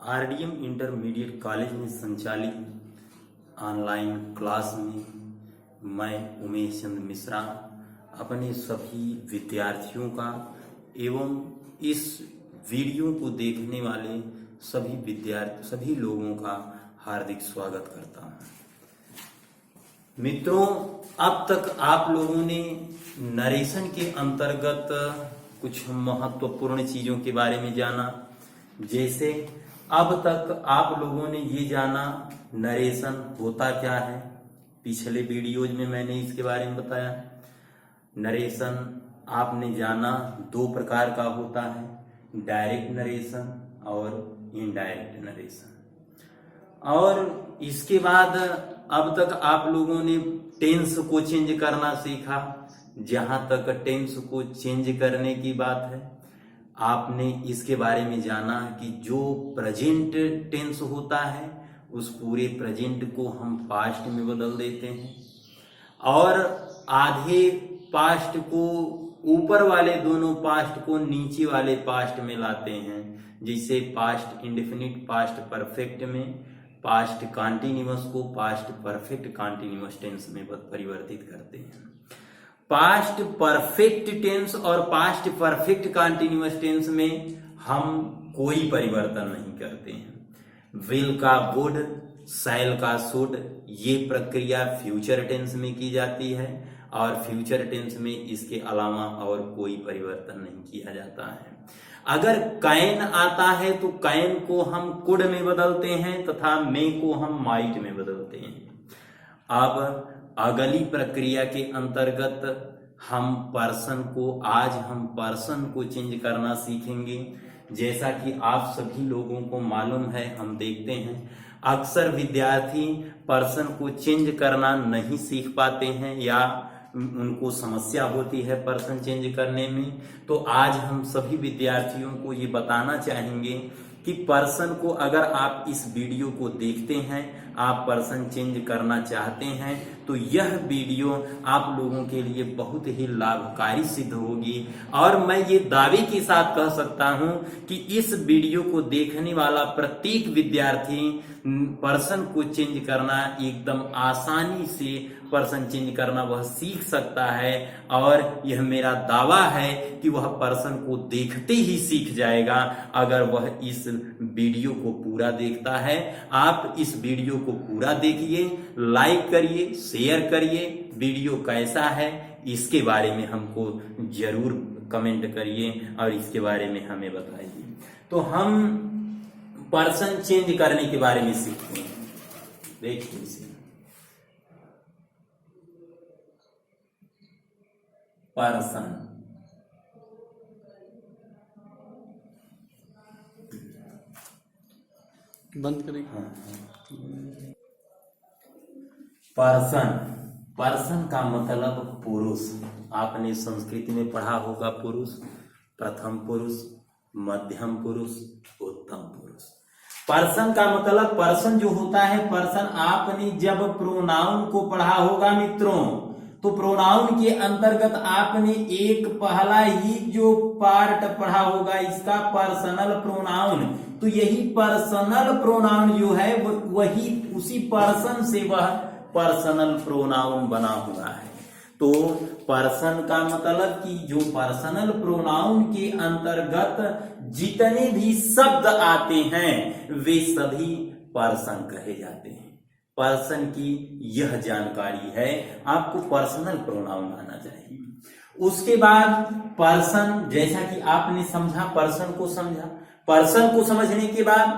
RDM intermediate college में संचालित online class में मैं उमेश चंद्र मिश्रा अपने सभी विद्यार्थियों का एवं इस वीडियो को देखने वाले सभी लोगों का हार्दिक स्वागत करता हूं। मित्रों, अब तक आप लोगों ने नरेशन के अंतर्गत कुछ महत्वपूर्ण चीजों के बारे में जाना। जैसे अब तक आप लोगों ने ये जाना नरेशन होता क्या है। पिछले वीडियोज में मैंने इसके बारे में बताया। नरेशन आपने जाना दो प्रकार का होता है, डायरेक्ट नरेशन और इनडायरेक्ट नरेशन। और इसके बाद अब तक आप लोगों ने टेंस को चेंज करना सीखा। जहां तक टेंस को चेंज करने की बात है, आपने इसके बारे में जाना कि जो प्रेजेंट टेंस होता है उस पूरे प्रेजेंट को हम पास्ट में बदल देते हैं और आधे पास्ट को, ऊपर वाले दोनों पास्ट को नीचे वाले पास्ट में लाते हैं। जैसे पास्ट इंडेफिनिट पास्ट परफेक्ट में पास्ट कॉन्टिन्यूअस को पास्ट परफेक्ट कॉन्टिन्यूअस टेंस में परिवर्तित करते हैं। पास्ट परफेक्ट टेंस और पास्ट परफेक्ट कॉन्टिन्यूअस टेंस में हम कोई परिवर्तन नहीं करते हैं। विल का वुड, शैल का शुड, ये प्रक्रिया फ्यूचर टेंस में की जाती है और फ्यूचर टेंस में इसके अलावा और कोई परिवर्तन नहीं किया जाता है। अगर कैन आता है तो कैन को हम कुड में बदलते हैं तथा मे को हम माइट में बदलते हैं। अब अगली प्रक्रिया के अंतर्गत हम पर्सन को चेंज करना सीखेंगे। जैसा कि आप सभी लोगों को मालूम है, हम देखते हैं अक्सर विद्यार्थी पर्सन को चेंज करना नहीं सीख पाते हैं या उनको समस्या होती है पर्सन चेंज करने में। तो आज हम सभी विद्यार्थियों को ये बताना चाहेंगे कि पर्सन को, अगर आप इस वीडियो को देखते हैं, आप पर्सन चेंज करना चाहते हैं, तो यह वीडियो आप लोगों के लिए बहुत ही लाभकारी सिद्ध होगी। और मैं ये दावे के साथ कह सकता हूं कि इस वीडियो को देखने वाला प्रत्येक विद्यार्थी पर्सन को चेंज करना एकदम आसानी से पर्सन चेंज करना वह सीख सकता है। और यह मेरा दावा है कि वह पर्सन को देखते ही सीख जाएगा अगर वह इस वीडियो को पूरा देखता है। आप इस वीडियो को पूरा देखिए, लाइक करिए, शेयर करिए। वीडियो कैसा है इसके बारे में हमको जरूर कमेंट करिए और इसके बारे में हमें बताइए। तो हम पर्सन चेंज करने के बारे में सीखते हैं। देखिए इसे, पर्सन, बंद करें। पर्सन का मतलब पुरुष। आपने संस्कृत में पढ़ा होगा पुरुष, प्रथम पुरुष, मध्यम पुरुष, उत्तम पुरुष। पर्सन का मतलब पर्सन जो होता है, पर्सन आपने जब प्रोनाउन को पढ़ा होगा मित्रों, तो प्रोनाउन के अंतर्गत आपने एक पहला ही जो पार्ट पढ़ा होगा इसका पर्सनल प्रोनाउन। तो यही पर्सनल प्रोनाउन जो है वही उसी पर्सन से वह पर्सनल प्रोनाउन बना हुआ है। तो पर्सन का मतलब कि जो पर्सनल प्रोनाउन के अंतर्गत जितने भी शब्द आते हैं वे सभी पर्सन कहे जाते हैं। पर्सन की यह जानकारी है, आपको पर्सनल प्रोनाउन आना चाहिए। उसके बाद पर्सन, जैसा कि आपने समझा, पर्सन को समझा। पर्सन को समझने के बाद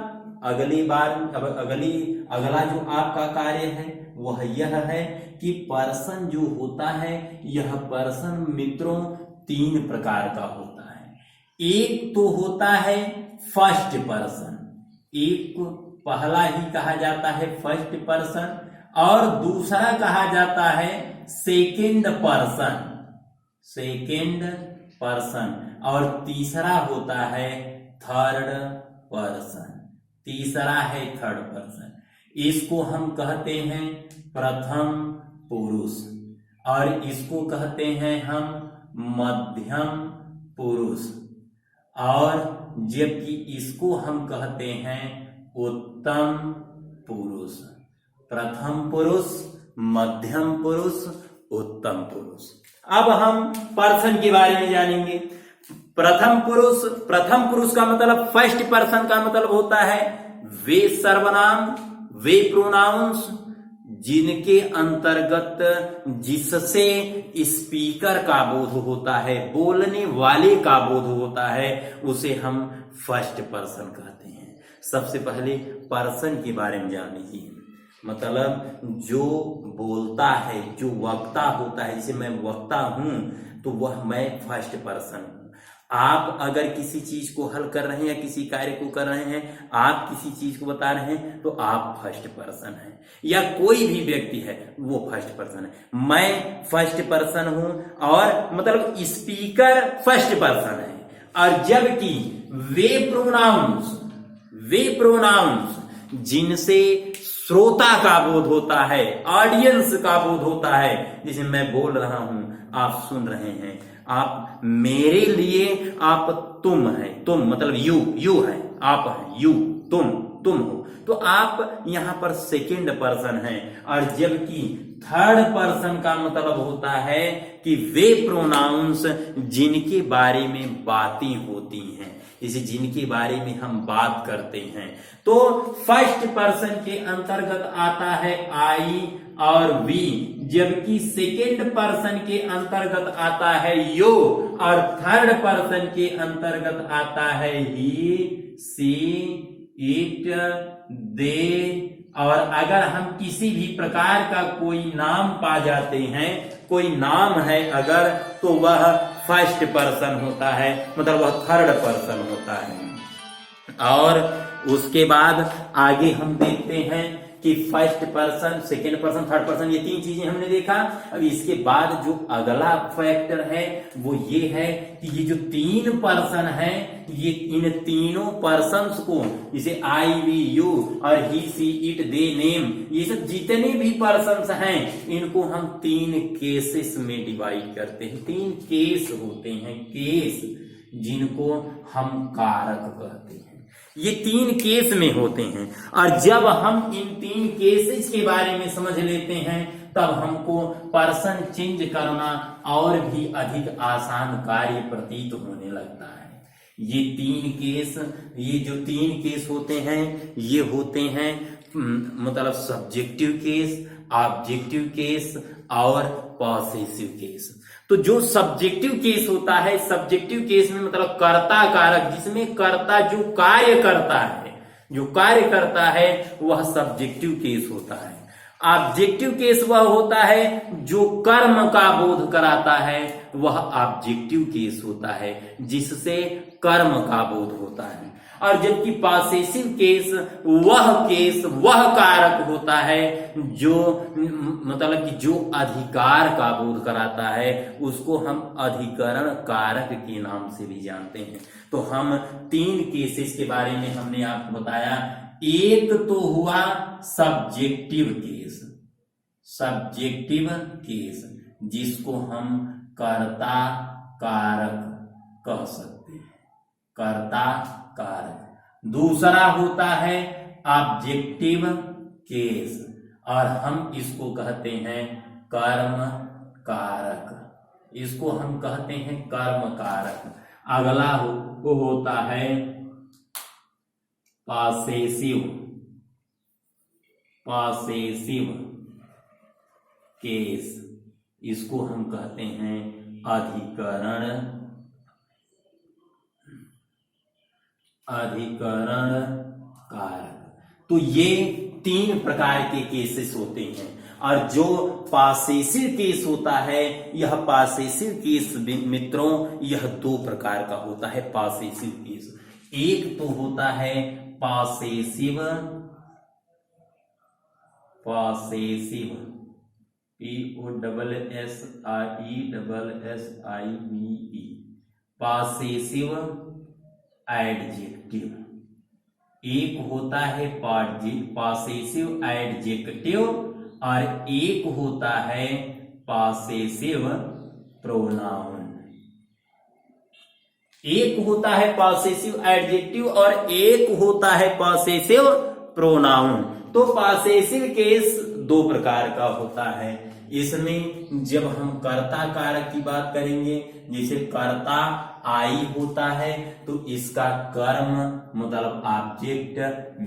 अगला जो आपका कार्य है वह यह है कि पर्सन जो होता है, यह पर्सन मित्रों तीन प्रकार का होता है। एक तो होता है फर्स्ट पर्सन, एक पहला ही कहा जाता है फर्स्ट पर्सन, और दूसरा कहा जाता है सेकेंड पर्सन, और तीसरा होता है थर्ड पर्सन। इसको हम कहते हैं प्रथम पुरुष और इसको कहते हैं हम मध्यम पुरुष, और जबकि इसको हम कहते हैं उत्तम पुरुष, प्रथम पुरुष, मध्यम पुरुष, उत्तम पुरुष। अब हम पर्सन के बारे में जानेंगे। प्रथम पुरुष का मतलब, फर्स्ट पर्सन का मतलब होता है वे सर्वनाम, वे प्रोनाउंस जिनके अंतर्गत जिससे स्पीकर का बोध होता है, बोलने वाले का बोध होता है, उसे हम फर्स्ट पर्सन कहते हैं। सबसे पहले पर्सन के बारे में जान लीजिए। मतलब जो बोलता है, जो वक्ता होता है, जैसे मैं वक्ता हूं तो वह मैं फर्स्ट पर्सन हूं। आप अगर किसी चीज को हल कर रहे हैं या किसी कार्य को कर रहे हैं, आप किसी चीज को बता रहे हैं तो आप फर्स्ट पर्सन हैं, या कोई भी व्यक्ति है वो फर्स्ट पर्सन है। मैं फर्स्ट पर्सन हूं और मतलब स्पीकर फर्स्ट पर्सन है। और जबकि वे प्रोनाउंस जिनसे श्रोता का बोध होता है, ऑडियंस का बोध होता है, जैसे मैं बोल रहा हूं, आप सुन रहे हैं, आप मेरे लिए आप तुम है, तुम मतलब यू है, आप है, यू, तुम हो, तो आप यहां पर सेकंड पर्सन है। और जबकि थर्ड पर्सन का मतलब होता है कि वे प्रोनाउंस जिनके बारे में बातें होती हैं, जैसे जिनके बारे में हम बात करते हैं, तो फर्स्ट पर्सन के अंतर्गत आता है आई और वी, जबकि सेकेंड पर्सन के अंतर्गत आता है यो, और थर्ड पर्सन के अंतर्गत आता है ही, सी, इट, दे। और अगर हम किसी भी प्रकार का कोई नाम पा जाते हैं, कोई नाम है अगर, तो वह फर्स्ट पर्सन होता है, मतलब वह थर्ड पर्सन होता है। और उसके बाद आगे हम देखते हैं कि first person, second person, third person, ये तीन चीजें हमने देखा। अब इसके बाद जो अगला फैक्टर है वो ये है कि ये जो तीन पर्सन है, ये इन तीनों पर्सन्स को, जैसे आई, वी, यू और ही, सी, इट, दे, नेम, ये सब जितने भी पर्सन्स हैं, इनको हम तीन केसेस में डिवाइड करते हैं। तीन केस होते हैं, केस, जिनको हम कारक कहते हैं। ये तीन केस में होते हैं। और जब हम इन तीन केसेस के बारे में समझ लेते हैं, तब हमको पर्सन चेंज करना और भी अधिक आसान कार्य प्रतीत होने लगता है। ये जो तीन केस होते हैं, ये होते हैं मतलब सब्जेक्टिव केस, ऑब्जेक्टिव केस और पॉसेसिव केस। तो जो सब्जेक्टिव केस होता है, सब्जेक्टिव केस में मतलब कर्ता कारक, जिसमें कर्ता जो कार्य करता है वह सब्जेक्टिव केस होता है। ऑब्जेक्टिव केस वह होता है जो कर्म का बोध कराता है, वह ऑब्जेक्टिव केस होता है, जिससे कर्म का बोध होता है। और जबकि पॉसेसिव केस वह कारक होता है जो मतलब कि जो अधिकार का बोध कराता है, उसको हम अधिकरण कारक के नाम से भी जानते हैं। तो हम तीन केसेस के बारे में हमने आपको बताया। एक तो हुआ सब्जेक्टिव केस, जिसको हम कर्ता कारक कह सकते हैं, कर्ता कारक। दूसरा होता है ऑब्जेक्टिव केस, और हम इसको कहते हैं कर्म कारक, इसको हम कहते हैं कर्म कारक। अगला वो होता है पॉसेसिव केस, इसको हम कहते हैं अधिकरण कारक। तो ये तीन प्रकार के केसेस होते हैं। और जो पॉसेसिव केस होता है, यह पॉसेसिव केस मित्रों, यह दो प्रकार का होता है। पॉसेसिव केस, एक तो होता है पॉसेसिव पॉसेसिव एडजेक्टिव, एक होता है पॉसेसिव एडजेक्टिव, और एक होता है पॉसेसिव प्रोनाउन। एक होता है पॉसेसिव एडजेक्टिव और एक होता है पॉसेसिव प्रोनाउन। तो पॉसेसिव केस दो प्रकार का होता है। इसमें जब हम कर्ता कारक की बात करेंगे, जैसे कर्ता आई होता है तो इसका कर्म मतलब ऑब्जेक्ट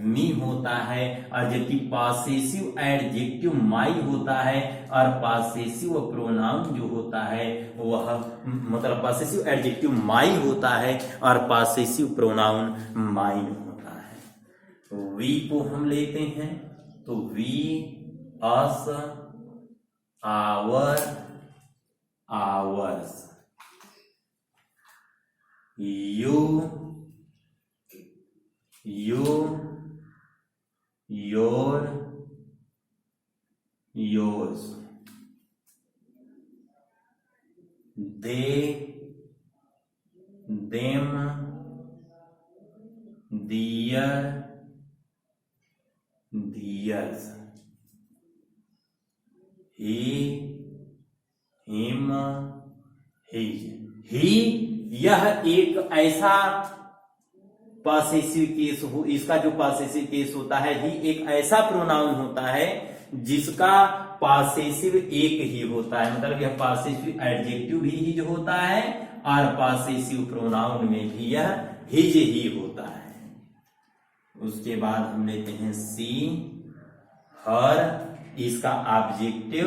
मी होता है, और जबकि पॉसेसिव एडजेक्टिव माई होता है और पॉसेसिव प्रोनाउन जो होता है वह मतलब पॉसेसिव एडजेक्टिव माई होता है और पॉसेसिव प्रोनाउन माइन होता है। वी को हम लेते हैं तो we, us, our, ours, you, your, yours, they, them, their, theirs, he, him, his। ही यह एक ऐसा पॉसेसिव केस हो, इसका जो पॉसेसिव केस होता है, ही एक ऐसा प्रोनाउन होता है जिसका पॉसेसिव एक ही होता है, मतलब यह पॉसेसिव एडजेक्टिव भी हिज होता है और पॉसेसिव प्रोनाउन में भी यह हिज ही होता है। उसके बाद हम लेते हैं सी, हर, इसका ऑब्जेक्टिव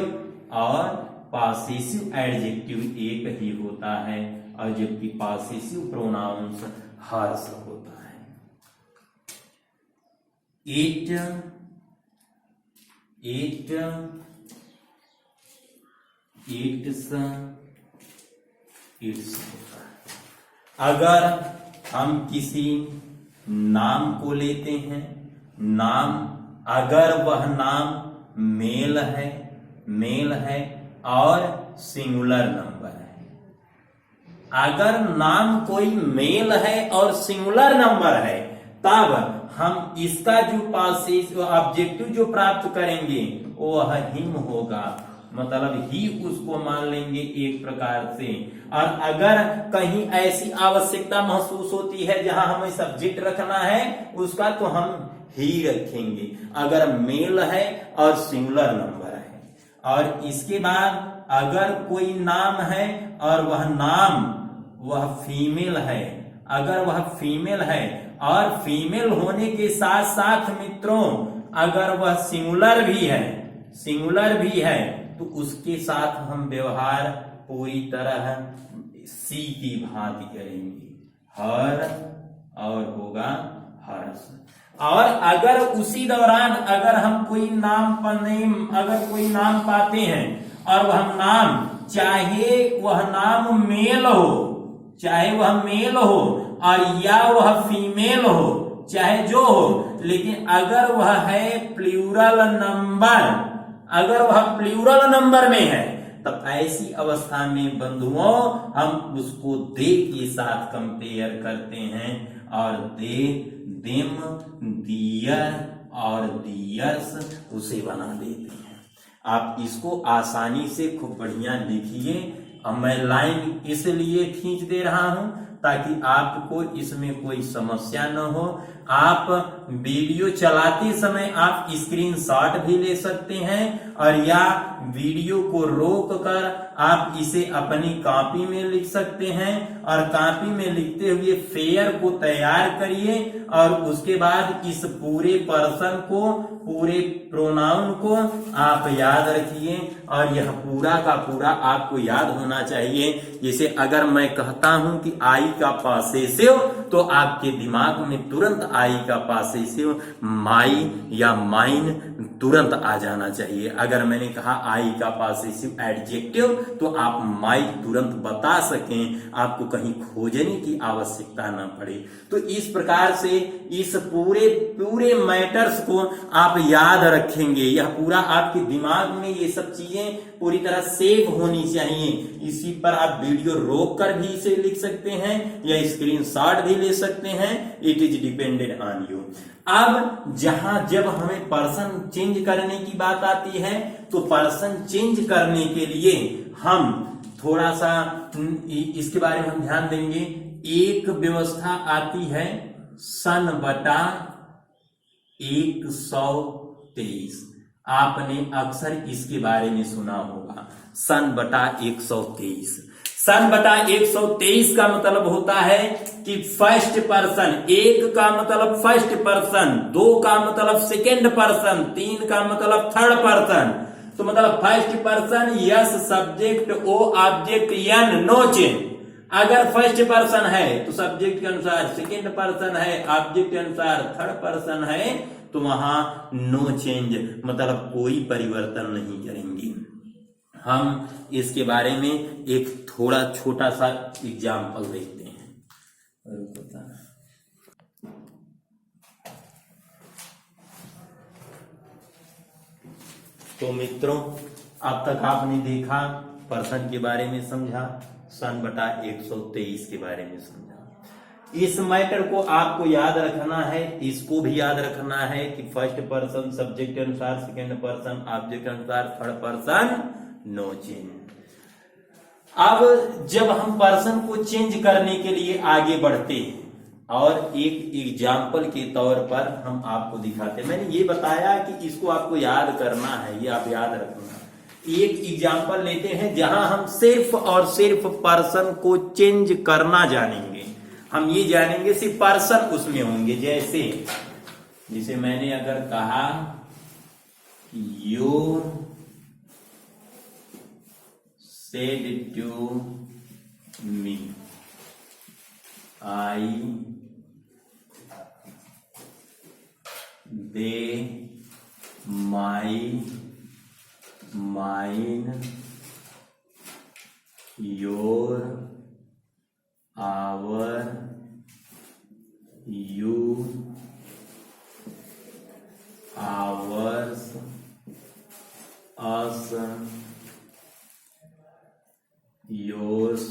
और पॉसेसिव एडजेक्टिव एक ही होता है और जबकि पॉसेसिव प्रोनाउंस हर्स होता है। इट, इट्स, इट्स होता है। अगर हम किसी नाम को लेते हैं, नाम अगर वह नाम मेल है और सिंगुलर नंबर है, अगर नाम कोई मेल है और सिंगुलर नंबर है तब हम इसका जो पॉसेसिव ऑब्जेक्टिव जो प्राप्त करेंगे वह हिम होगा, मतलब ही उसको मान लेंगे एक प्रकार से। और अगर कहीं ऐसी आवश्यकता महसूस होती है जहां हमें सब्जेक्ट रखना है उसका तो हम ही रखेंगे, अगर मेल है और सिंगुलर नंबर है। और इसके बाद अगर कोई नाम है और वह फीमेल है, अगर वह फीमेल है और फीमेल होने के साथ साथ मित्रों अगर वह सिंगुलर भी है तो उसके साथ हम व्यवहार पूरी तरह सी की भांति करेंगे, हर और होगा हर्ष। और अगर उसी दौरान अगर हम कोई नाम पाते हैं और वह नाम चाहे वह मेल हो और या वह फीमेल हो, चाहे जो हो, लेकिन अगर वह है प्लूरल नंबर में है तब ऐसी अवस्था में बंधुओं हम उसको दे के साथ कंपेयर करते हैं और दे, देम, दियर और दियर्स उसे बना देते हैं। आप इसको आसानी से खूब बढ़िया लिखिए। अब मैं लाइन इसलिए खींच दे रहा हूं ताकि आपको इसमें कोई समस्या न हो। आप वीडियो चलाते समय आप स्क्रीनशॉट भी ले सकते हैं और या वीडियो को रोक कर आप इसे अपनी कॉपी में लिख सकते हैं और कॉपी में लिखते हुए फेयर को तैयार करिए और उसके बाद इस पूरे पर्सन को, पूरे प्रोनाउन को आप याद रखिए और यह पूरा का पूरा आपको याद होना चाहिए। जैसे अगर मैं कहता हूं कि आई का पॉसेसिव तो आपके दिमाग में तुरंत आई का पॉसेसिव माई या माइन तुरंत आ जाना चाहिए। अगर मैंने कहा आई का पॉसेसिव एडजेक्टिव तो आप माई तुरंत बता सकें, आपको कहीं खोजने की आवश्यकता न पड़े। तो इस प्रकार से इस पूरे मैटर्स को आप याद रखेंगे। यह पूरा आपके दिमाग में ये सब चीजें पूरी तरह सेव होनी चाहिए। इसी पर आप वीडियो रोक कर भी इसे लिख सकते हैं या स्क्रीनशॉट भी ले सकते हैं। It is depended on you. अब जब हमें पर्सन चेंज करने की बात आती है तो पर्सन चेंज करने के लिए हम थोड़ा सा इसके बारे में हम ध्यान देंगे। एक व्यवस्था आती है सन बटा 123। आपने अक्सर इसके बारे में सुना होगा, सन बटा 123। सन बटा 123 का मतलब होता है कि फर्स्ट पर्सन, एक का मतलब फर्स्ट पर्सन, दो का मतलब सेकेंड पर्सन, तीन का मतलब थर्ड पर्सन। तो मतलब फर्स्ट पर्सन यस सब्जेक्ट ओ ऑब्जेक्ट एन नो चेंज। अगर फर्स्ट पर्सन है तो सब्जेक्ट के अनुसार, सेकेंड पर्सन है ऑब्जेक्ट के अनुसार, थर्ड पर्सन है तो वहां नो चेंज, मतलब कोई परिवर्तन नहीं करेंगे। हम इसके बारे में एक थोड़ा छोटा सा एग्जाम्पल देखते हैं। तो मित्रों, अब तक आपने देखा, पर्सन के बारे में समझा, सन बटा 123 के बारे में समझा। इस मैटर को आपको याद रखना है, इसको भी याद रखना है कि फर्स्ट पर्सन सब्जेक्ट के अनुसार, सेकेंड पर्सन ऑब्जेक्ट के अनुसार, थर्ड पर्सन नो चेंज। अब जब हम पर्सन को चेंज करने के लिए आगे बढ़ते हैं और एक एग्जाम्पल के तौर पर हम आपको दिखाते हैं, मैंने ये बताया कि इसको आपको याद करना है, ये आप याद रखना। एक एग्जाम्पल लेते हैं जहां हम सिर्फ और सिर्फ पर्सन को चेंज करना जानेंगे। हम ये जानेंगे सिर्फ पर्सन उसमें होंगे। जैसे मैंने अगर कहा you said to me, I, they, my, mine, your, our, you, ours, us, yours,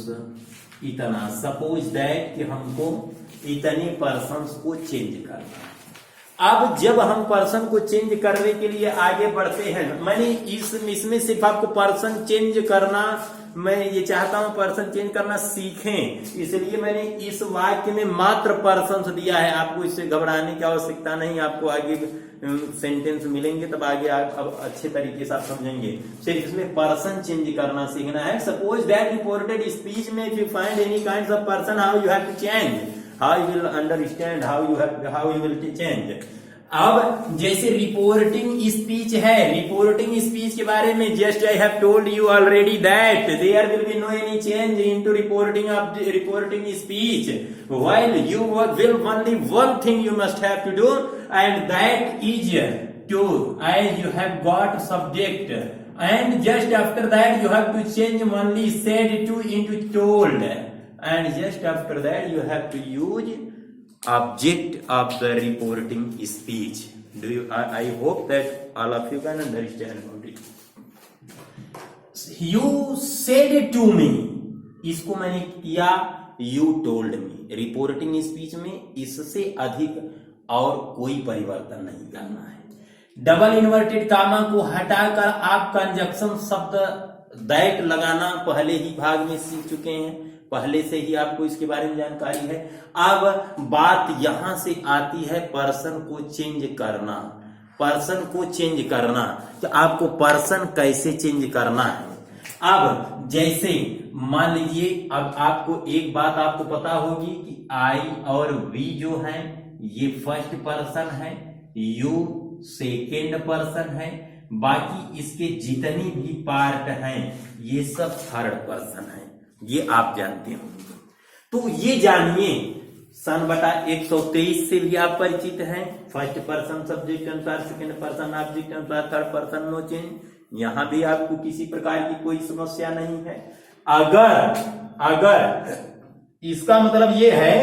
इतना। सपोज दैट कि हमको इतने पर्सन्स को चेंज करना है। अब जब हम पर्सन को चेंज करने के लिए आगे बढ़ते हैं, मैंने इसमें सिर्फ आपको पर्सन चेंज करना, मैं ये चाहता हूं पर्सन चेंज करना सीखें, इसलिए मैंने इस वाक्य में मात्र पर्सन दिया है। आपको इससे घबराने की आवश्यकता नहीं, आपको आगे सेंटेंस मिलेंगे तब आगे अब अच्छे तरीके से आप समझेंगे। सिर्फ इसमें पर्सन चेंज करना सीखना है। सपोज दैट रिपोर्टेड स्पीच में if you find any kind of person, how you have to change, how you will understand, how you will change. अब जैसे रिपोर्टिंग स्पीच है, रिपोर्टिंग स्पीच के बारे में just I have told you already that there will be no any change into reporting speech, while you will only one thing you must have to do and that is to, as you have got subject, and just after that you have to change only said to into told, and just after that you have to use object of the reporting speech. Do you? I hope that all of you can understand about it. You said to me, इसको मैंने किया you told me. Reporting speech में इससे अधिक और कोई परिवर्तन नहीं करना है। डबल इन्वर्टेड कामा को हटाकर आप कंजक्शन शब्द दैट लगाना पहले ही भाग में सीख चुके हैं, पहले से ही आपको इसके बारे में जानकारी है। अब बात यहां से आती है पर्सन को चेंज करना। पर्सन को चेंज करना, तो आपको पर्सन कैसे चेंज करना है। अब जैसे मान लीजिए, अब आपको एक बात आपको पता होगी कि आई और वी जो है ये फर्स्ट पर्सन है, यू सेकेंड पर्सन है, बाकी इसके जितनी भी पार्ट हैं ये सब थर्ड पर्सन है, ये आप जानते होंगे। तो ये जानिए, सन बटा 123 से भी आप परिचित हैं। फर्स्ट पर्सन सब्जेक्ट अनुसार, सेकेंड पर्सन ऑब्जेक्ट अनुसार, थर्ड पर्सन नो चेंज। यहां भी आपको किसी प्रकार की कोई समस्या नहीं है। अगर इसका मतलब ये है,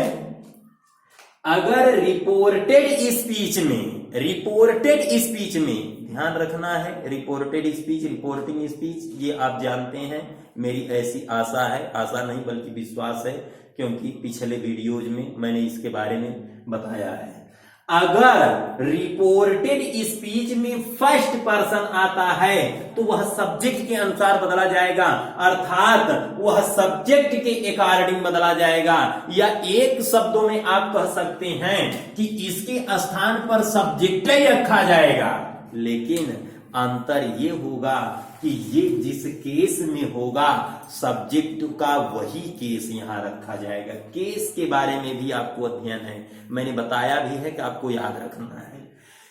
अगर रिपोर्टेड स्पीच में ध्यान रखना है, रिपोर्टेड स्पीच, रिपोर्टिंग स्पीच, ये आप जानते हैं, मेरी ऐसी आशा है, आशा नहीं बल्कि विश्वास है, क्योंकि पिछले वीडियोज में मैंने इसके बारे में बताया है। अगर रिपोर्टेड स्पीच में फर्स्ट पर्सन आता है तो वह सब्जेक्ट के अनुसार बदला जाएगा, अर्थात वह सब्जेक्ट के अकॉर्डिंग बदला जाएगा। या एक शब्दों में आप कह सकते हैं कि इसके स्थान पर सब्जेक्ट ही रखा जाएगा, लेकिन अंतर ये होगा कि ये जिस केस में होगा सब्जेक्ट का वही केस यहां रखा जाएगा। केस के बारे में भी आपको अध्ययन है, मैंने बताया भी है कि आपको याद रखना है।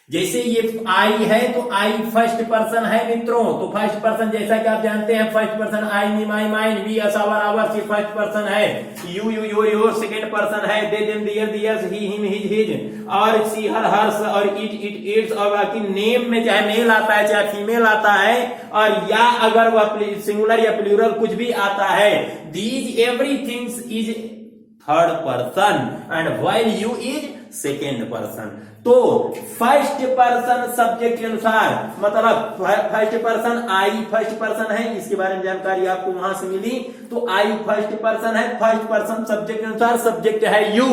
जैसे ये आई है तो आई फर्स्ट पर्सन है मित्रों, तो फर्स्ट पर्सन जैसा कि आप जानते हैं first person I me my mine we us our ours ये फर्स्ट पर्सन है। You you your your second person है। They them their theirs he him his his और सी हर हर्स और इट इट इट्स। और बाकी name में चाहे mail आता है चाहे फीमेल आता है, और या अगर वह सिंगुलर या प्लूरल कुछ भी आता है, these everything's is third person and while you is second person. तो फर्स्ट पर्सन सब्जेक्ट के अनुसार, मतलब फर्स्ट पर्सन आई फर्स्ट पर्सन है, इसके बारे में जानकारी आपको वहां से मिली। तो आई फर्स्ट पर्सन है, फर्स्ट पर्सन सब्जेक्ट के अनुसार, सब्जेक्ट है यू,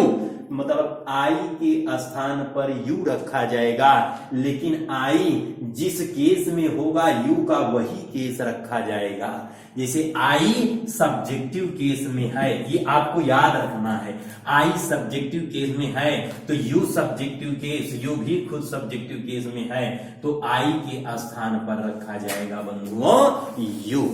मतलब आई के स्थान पर यू रखा जाएगा। लेकिन आई जिस केस में होगा यू का वही केस रखा जाएगा। जैसे आई सब्जेक्टिव केस में है, ये आपको याद रखना है, आई सब्जेक्टिव केस में है तो यू सब्जेक्टिव केस, यू भी खुद सब्जेक्टिव केस में है तो आई के स्थान पर रखा जाएगा बंधुओं यू।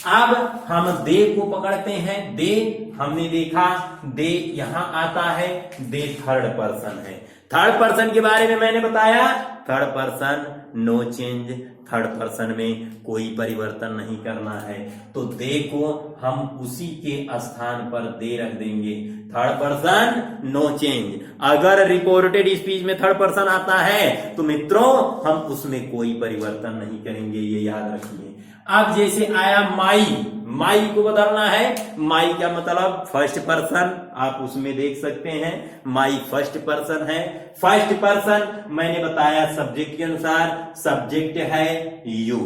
अब हम दे को पकड़ते हैं। दे हमने देखा, दे यहां आता है, दे थर्ड पर्सन है। थर्ड पर्सन के बारे में मैंने बताया, third person no change, third person में कोई परिवर्तन नहीं करना है। तो दे को हम उसी के स्थान पर दे रख देंगे, थर्ड पर्सन नो चेंज। अगर रिपोर्टेड स्पीच में थर्ड पर्सन आता है तो मित्रों हम उसमें कोई परिवर्तन नहीं करेंगे, ये याद रखिए। अब जैसे आया माई, माई को बदलना है, माई का मतलब फर्स्ट पर्सन, आप उसमें देख सकते हैं माई फर्स्ट पर्सन है। फर्स्ट पर्सन मैंने बताया सब्जेक्ट के अनुसार, सब्जेक्ट है यू,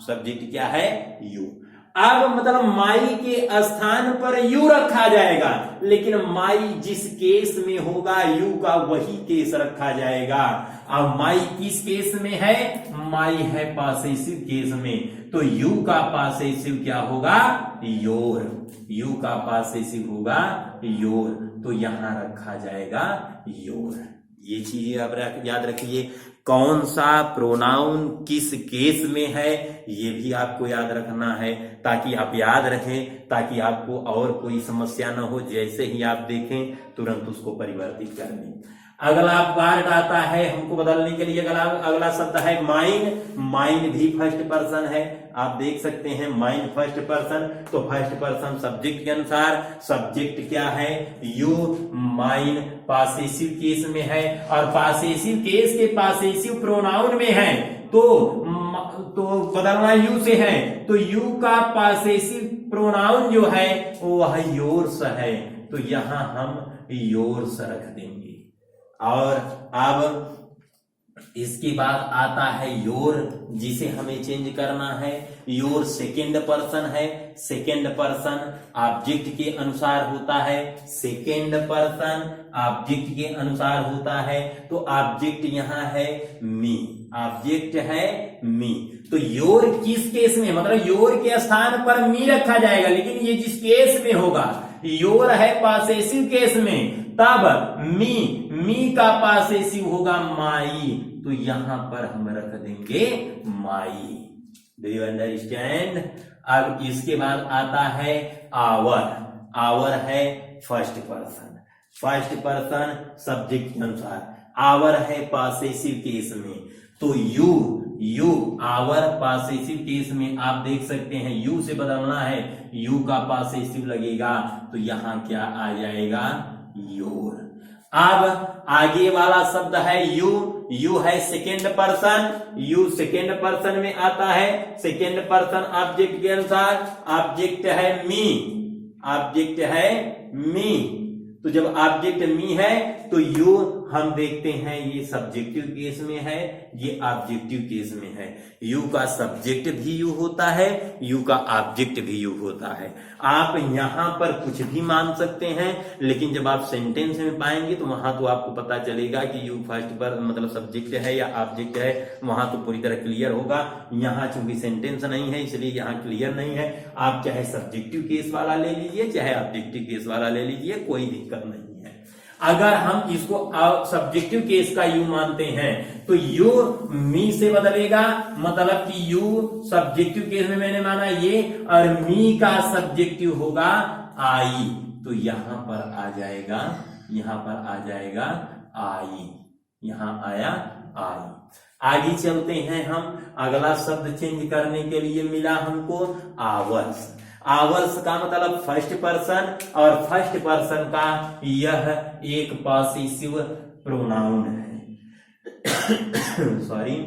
सब्जेक्ट क्या है यू। अब मतलब माई के स्थान पर यू रखा जाएगा, लेकिन माई जिस केस में होगा यू का वही केस रखा जाएगा। अब माई किस केस में है, माई है पॉसेसिव केस में, तो यू का पॉसेसिव क्या होगा योर, यू का पॉसेसिव होगा योर, तो यहां रखा जाएगा योर। ये चीजें आप याद रखिए, कौन सा प्रोनाउन किस केस में है ये भी आपको याद रखना है, ताकि आप याद रखें, ताकि आपको और कोई समस्या ना हो। जैसे ही आप देखें तुरंत उसको परिवर्तित कर दें। अगला पार्ट आता है हमको बदलने के लिए, अगला शब्द है माइन। माइन भी फर्स्ट पर्सन है, आप देख सकते हैं माइन फर्स्ट पर्सन, तो फर्स्ट पर्सन सब्जेक्ट के अनुसार, सब्जेक्ट क्या है यू, माइन पॉसेसिव केस में है, और पॉसेसिव केस के पॉसेसिव प्रोनाउन में है तो बदलना यू से है, तो यू का पॉसेसिव प्रोनाउन जो है वह योर्स है, तो यहां हम योर्स रख देंगे। और अब इसके बाद आता है योर, जिसे हमें चेंज करना है। योर सेकेंड पर्सन है, सेकेंड पर्सन ऑब्जेक्ट के अनुसार होता है, सेकेंड पर्सन ऑब्जेक्ट के अनुसार होता है, तो ऑब्जेक्ट यहां है मी, ऑब्जेक्ट है मी। तो योर किस केस में, मतलब योर के स्थान पर मी रखा जाएगा, लेकिन ये जिस केस में होगा योर है पॉसेसिव केस में, तब मी का पॉसेसिव होगा माई, तो यहां पर हम रख देंगे माई। Do you understand. अब इसके बाद आता है आवर। आवर है first person, first person subject के अनुसार, आवर है पॉसेसिव केस में, तो यू आवर पॉसेसिव केस में आप देख सकते हैं यू से बदलना है, यू का पॉसेसिव लगेगा, तो यहां क्या आ जाएगा योर। अब आगे वाला शब्द है यू है second person, you second person में आता है, सेकेंड पर्सन ऑब्जेक्ट के अनुसार, ऑब्जेक्ट है मी, ऑब्जेक्ट है मी, तो जब ऑब्जेक्ट मी है तो यू हम देखते हैं ये सब्जेक्टिव केस में है, ये ऑब्जेक्टिव केस में है। यू का सब्जेक्ट भी यू होता है, यू का ऑब्जेक्ट भी यू होता है। आप यहां पर कुछ भी मान सकते हैं, लेकिन जब आप सेंटेंस में पाएंगे तो वहां तो आपको पता चलेगा कि यू फर्स्ट पर मतलब सब्जेक्ट है या ऑब्जेक्ट है, वहां तो पूरी तरह क्लियर होगा। यहां चूंकि सेंटेंस नहीं है इसलिए यहां क्लियर नहीं है। आप चाहे सब्जेक्टिव केस वाला ले लीजिए चाहे ऑब्जेक्टिव केस वाला ले लीजिए, कोई दिक्कत नहीं है। अगर हम इसको सब्जेक्टिव केस का यू मानते हैं तो यू मी से बदलेगा, मतलब कि यू सब्जेक्टिव केस में मैंने माना ये, और मी का सब्जेक्टिव होगा आई, तो यहां पर आ जाएगा, यहां पर आ जाएगा आई, यहां आया आई। आगे चलते हैं हम, अगला शब्द चेंज करने के लिए मिला हमको आवर्स। आवर्स का मतलब फर्स्ट पर्सन, और फर्स्ट पर्सन का यह एक पॉसेसिव प्रोनाउन है सॉरी,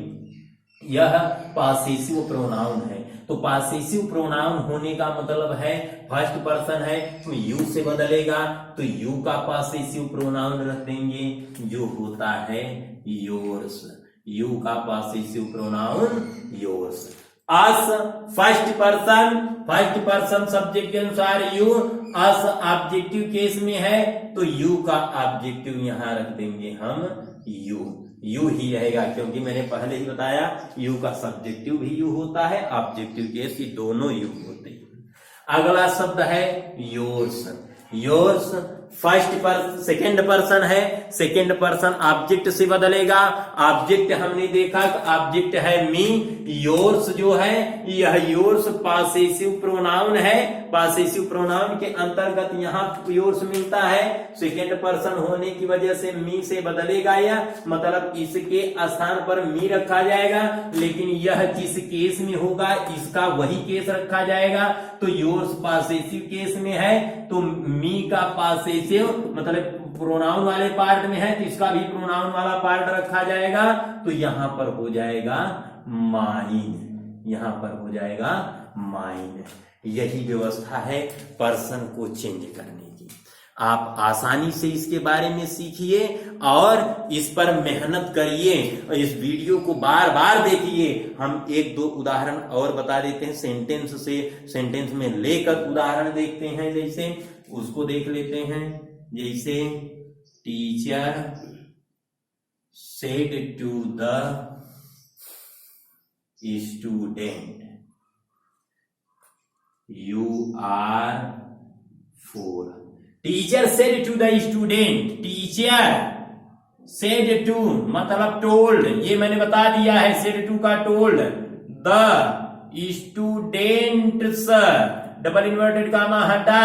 यह पॉसेसिव प्रोनाउन है। तो पॉसेसिव प्रोनाउन होने का मतलब है फर्स्ट पर्सन है तो यू से बदलेगा, तो यू का पॉसेसिव प्रोनाउन रख देंगे जो होता है योर्स। यू का पॉसेसिव प्रोनाउन योर्स। अस फर्स्ट पर्सन सब्जेक्ट के अनुसार यू, अस ऑब्जेक्टिव केस में है तो यू का ऑब्जेक्टिव यहां रख देंगे हम यू ही रहेगा, क्योंकि मैंने पहले ही बताया यू का सब्जेक्टिव भी यू होता है, ऑब्जेक्टिव केस ये दोनों यू होते हैं। अगला शब्द है योर्स। योर्स सेकेंड पर्सन है, सेकेंड पर्सन ऑब्जेक्ट से बदलेगा। ऑब्जेक्ट हमने देखा कि ऑब्जेक्ट है मी, योर्स जो है यह योर्स पॉसेसिव प्रोनाउन है। पॉसेसिव प्रोनाउन के अंतर्गत यहाँ योर्स मिलता है, सेकेंड पर्सन होने की वजह से मी से बदलेगा यह, मतलब इसके स्थान पर मी रखा जाएगा, लेकिन यह जिस केस में होगा इसका वही केस रखा जाएगा। तो योर्स पॉसेसिव केस में है तो मी का पॉसेसिव मतलब प्रोनाउन वाले पार्ट में है तो इसका भी प्रोनाउन वाला पार्ट रखा जाएगा, तो यहां पर हो जाएगा माइन, यहां पर हो जाएगा माइन। यही व्यवस्था है पर्सन को चेंज करने की। आप आसानी से इसके बारे में सीखिए और इस पर मेहनत करिए और इस वीडियो को बार बार देखिए। हम एक दो उदाहरण और बता देते हैं सेंटेंस से, सेंटेंस में लेकर उदाहरण देखते हैं, जैसे उसको देख लेते हैं। जैसे teacher said to the student you are fool. Teacher said to the student, teacher said to मतलब टोल्ड, ये मैंने बता दिया है, सेड टू का told, the students double inverted comma हटा,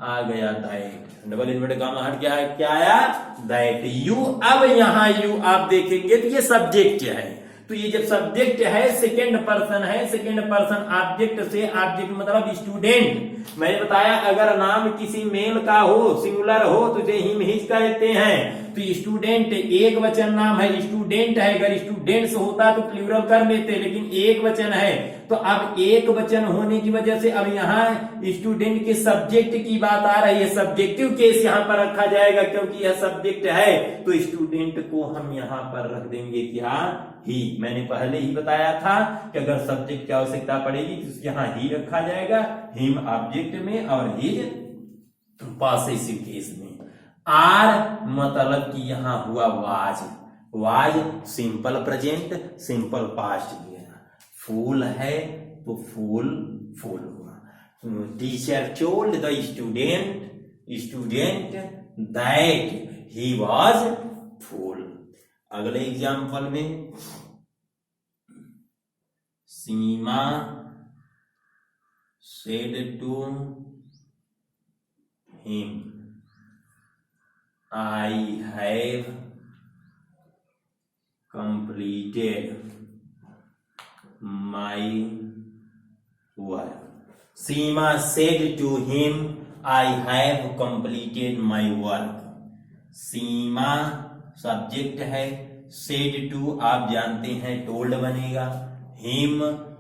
आ गया दैट, डबल इन्वर्टेड कामा हट गया, क्या आया दैट यू। अब यहां यू आप देखेंगे तो ये सब्जेक्ट है, तो ये जब सब्जेक्ट है सेकेंड पर्सन है, सेकेंड पर्सन ऑब्जेक्ट से, ऑब्जेक्ट मतलब स्टूडेंट। मैंने बताया अगर नाम किसी मेल का हो, सिंगुलर हो तो इसे हिम हिज कहते हैं। तो स्टूडेंट एक वचन नाम है, स्टूडेंट है, अगर स्टूडेंट्स होता तो प्लूरल कर लेते, लेकिन एक वचन है। तो अब एक वचन होने की वजह से अब यहाँ स्टूडेंट के सब्जेक्ट की बात आ रही है, सब्जेक्टिव केस यहाँ पर रखा जाएगा क्योंकि यह सब्जेक्ट है। तो स्टूडेंट को हम यहाँ पर रख देंगे क्या, ही। मैंने पहले ही बताया था कि अगर सब्जेक्ट की आवश्यकता पड़ेगी तो यहाँ ही रखा जाएगा, हिम ऑब्जेक्ट में और हिज पॉसेसिव केस में। आर मतलब कि यहाँ हुआ was, was simple present, simple past गया। फूल है तो फूल फूल हुआ। Teacher told the student that he was fool. अगले एग्जाम्पल में Seema said to him I have completed my work. Seema said to him, I have completed my work. Seema subject है, said to आप जानते हैं told बनेगा, him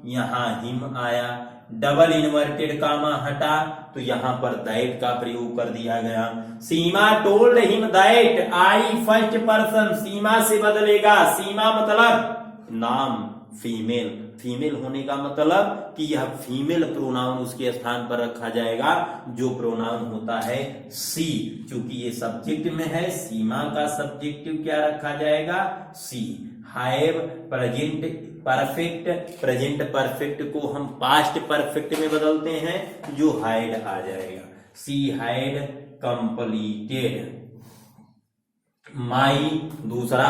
यहाँ him आया, double inverted comma हटा तो यहां पर दैट का प्रयोग कर दिया गया। Seema told him that I first person, Seema से बदलेगा, सीमा मतलब नाम, फीमेल, फीमेल होने का मतलब कि यह फीमेल प्रोनाउन उसके स्थान पर रखा जाएगा जो प्रोनाउन होता है सी। चूंकि ये सब्जेक्ट में है, सीमा का सब्जेक्टिव क्या रखा जाएगा, she. Have present perfect, present perfect को हम पास्ट परफेक्ट में बदलते हैं जो हैड आ जाएगा, सी हैड कंप्लीटेड। माई दूसरा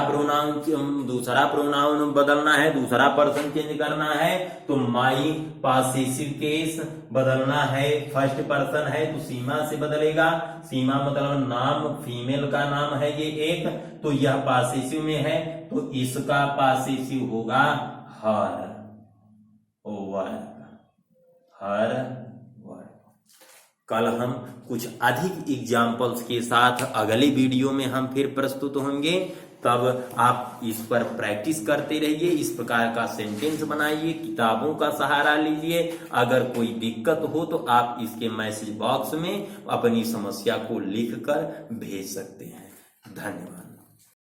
प्रोनाउन बदलना है, दूसरा पर्सन चेंज करना है तो माई पॉसेसिव केस बदलना है, फर्स्ट पर्सन है तो सीमा से बदलेगा। सीमा मतलब नाम, फीमेल का नाम है ये एक, तो यह पॉसेसिव में है तो इसका पॉसेसिव होगा हर, हर वर्क। कल हम कुछ अधिक एग्जाम्पल्स के साथ अगले वीडियो में हम फिर प्रस्तुत होंगे, तब आप इस पर प्रैक्टिस करते रहिए, इस प्रकार का सेंटेंस बनाइए, किताबों का सहारा लीजिए। अगर कोई दिक्कत हो तो आप इसके मैसेज बॉक्स में अपनी समस्या को लिखकर भेज सकते हैं। धन्यवाद।